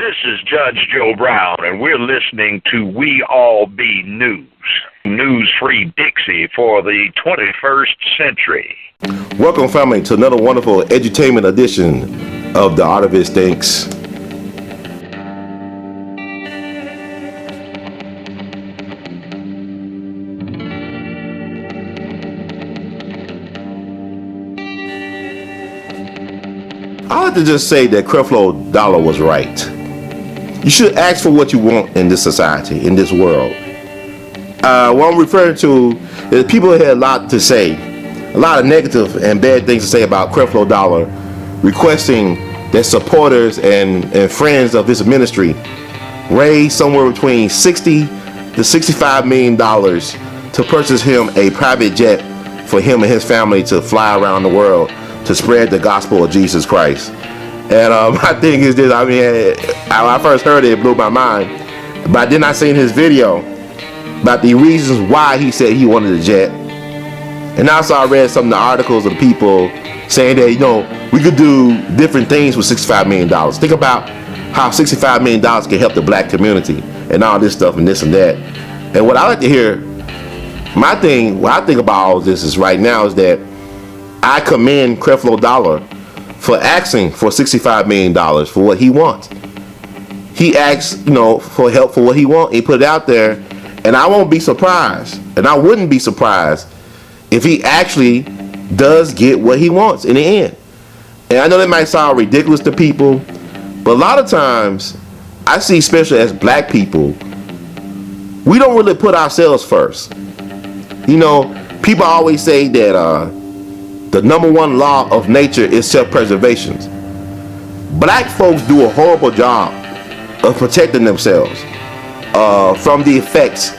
This is Judge Joe Brown, and we're listening to We All Be News. News-free Dixie for the 21st century. Welcome, family, to another wonderful edutainment edition of the Artivist Thinks. I like to just say that Creflo Dollar was right. You should ask for what you want in this society, in this world. What I'm referring to is people had a lot to say, a lot of negative and bad things to say about Creflo Dollar, requesting that supporters and friends of this ministry raise somewhere between $60 to $65 million to purchase him a private jet for him and his family to fly around the world to spread the gospel of Jesus Christ. And my thing is this, I mean, when I first heard it, it blew my mind. But then I seen his video about the reasons why he said he wanted a jet. And also I read some of the articles of people saying that, you know, we could do different things with $65 million. Think about how $65 million can help the black community and all this stuff and this and that. And what I like to hear, my thing, what I think about all of this is right now is that I commend Creflo Dollar for asking for $65 million for what he wants. He asked, you know, for help for what he wants. He put it out there, and I won't be surprised, and I wouldn't be surprised if he actually does get what he wants in the end. And I know that might sound ridiculous to people, but a lot of times I see, especially as black people, we don't really put ourselves first. You know, people always say that the number one law of nature is self-preservation. Black folks do a horrible job of protecting themselves from the effects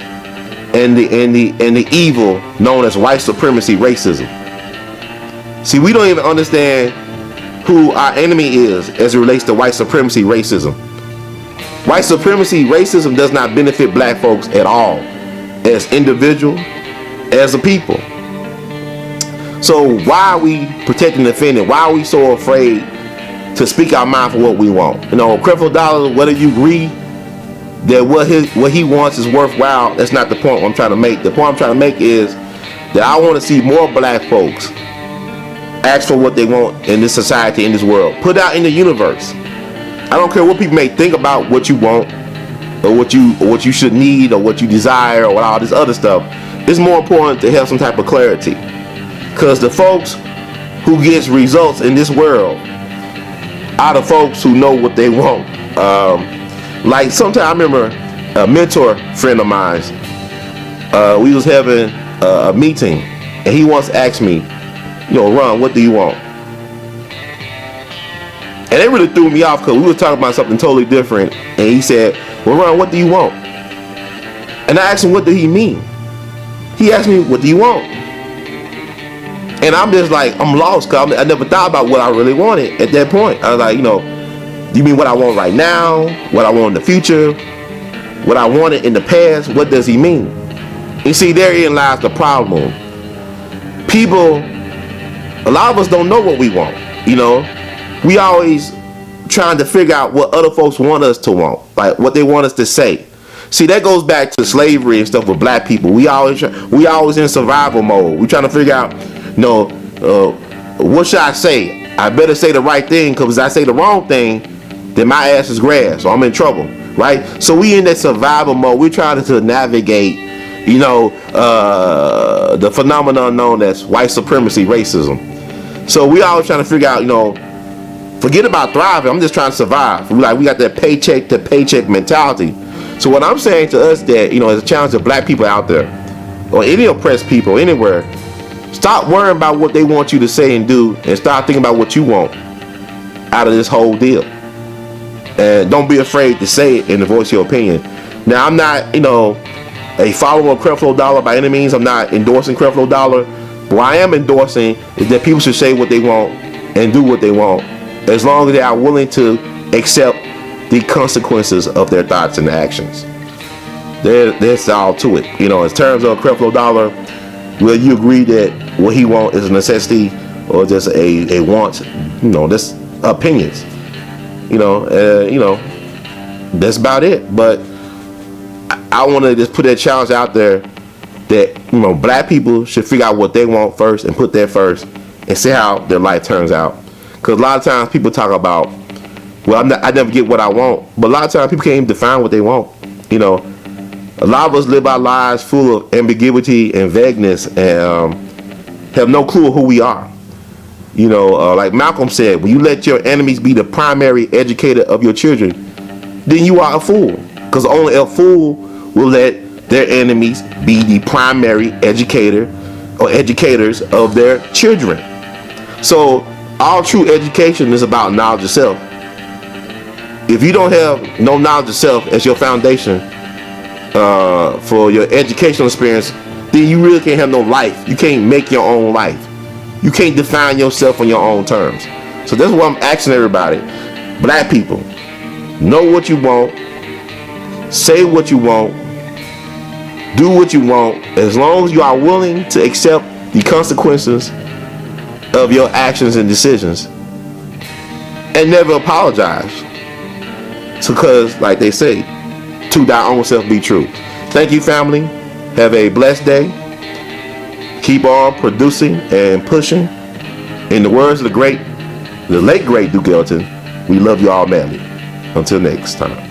and the evil known as white supremacy racism. See, we don't even understand who our enemy is as it relates to white supremacy racism. White supremacy racism does not benefit black folks at all, as individuals, as a people. So why are we protecting the offended? Why are we so afraid to speak our mind for what we want? You know, Creflo Dollar, whether you agree that what he wants is worthwhile, that's not the point I'm trying to make. The point I'm trying to make is that I want to see more black folks ask for what they want in this society, in this world. Put out in the universe. I don't care what people may think about what you want or what you should need or what you desire or all this other stuff. It's more important to have some type of clarity. Because the folks who gets results in this world are the folks who know what they want. Like sometimes I remember a mentor friend of mine, we was having a meeting and he once asked me, you know, Ron, what do you want? And it really threw me off because we were talking about something totally different. And he said, well, Ron, what do you want? And I asked him, what did he mean? He asked me, what do you want? And I'm just like, I'm lost because I never thought about what I really wanted at that point. I was like, you know, do you mean what I want right now? What I want in the future? What I wanted in the past? What does he mean? You see, therein lies the problem. People, a lot of us don't know what we want. You know, we always trying to figure out what other folks want us to want, like what they want us to say. See, that goes back to slavery and stuff with black people. We always in survival mode. We trying to figure out, you know, what should I say? I better say the right thing, because if I say the wrong thing, then my ass is grass, so I'm in trouble, right? So we in that survival mode. We're trying to navigate, you know, the phenomenon known as white supremacy racism. So we always trying to figure out, you know, forget about thriving. I'm just trying to survive. We got that paycheck to paycheck mentality. So what I'm saying to us that, you know, as a challenge to black people out there, or any oppressed people anywhere, stop worrying about what they want you to say and do, and start thinking about what you want out of this whole deal. And don't be afraid to say it and to voice your opinion. Now, I'm not, you know, a follower of Creflo Dollar by any means. I'm not endorsing Creflo Dollar. But what I am endorsing is that people should say what they want and do what they want, as long as they are willing to accept the consequences of their thoughts and actions. That's all to it. You know, in terms of Creflo Dollar, will you agree that what he wants is a necessity or just a want? You know, that's opinions. You know, that's about it. But I want to just put that challenge out there that black people should figure out what they want first and put that first and see how their life turns out. Because a lot of times people talk about, well, I never get what I want, but a lot of times people can't even define what they want. A lot of us live our lives full of ambiguity and vagueness and have no clue who we are. Like Malcolm said, when you let your enemies be the primary educator of your children, then you are a fool. Because only a fool will let their enemies be the primary educator or educators of their children. So all true education is about knowledge of self. If you don't have no knowledge of self as your foundation for your educational experience, then you really can't have no life. You can't make your own life. You can't define yourself on your own terms. So that's what I'm asking everybody. Black people, know what you want, say what you want, do what you want, as long as you are willing to accept the consequences of your actions and decisions, and never apologize. Because, like they say, to thy own self be true. Thank you, family. Have a blessed day. Keep on producing and pushing. In the words of the late great Duke Ellington, we love you all madly. Until next time.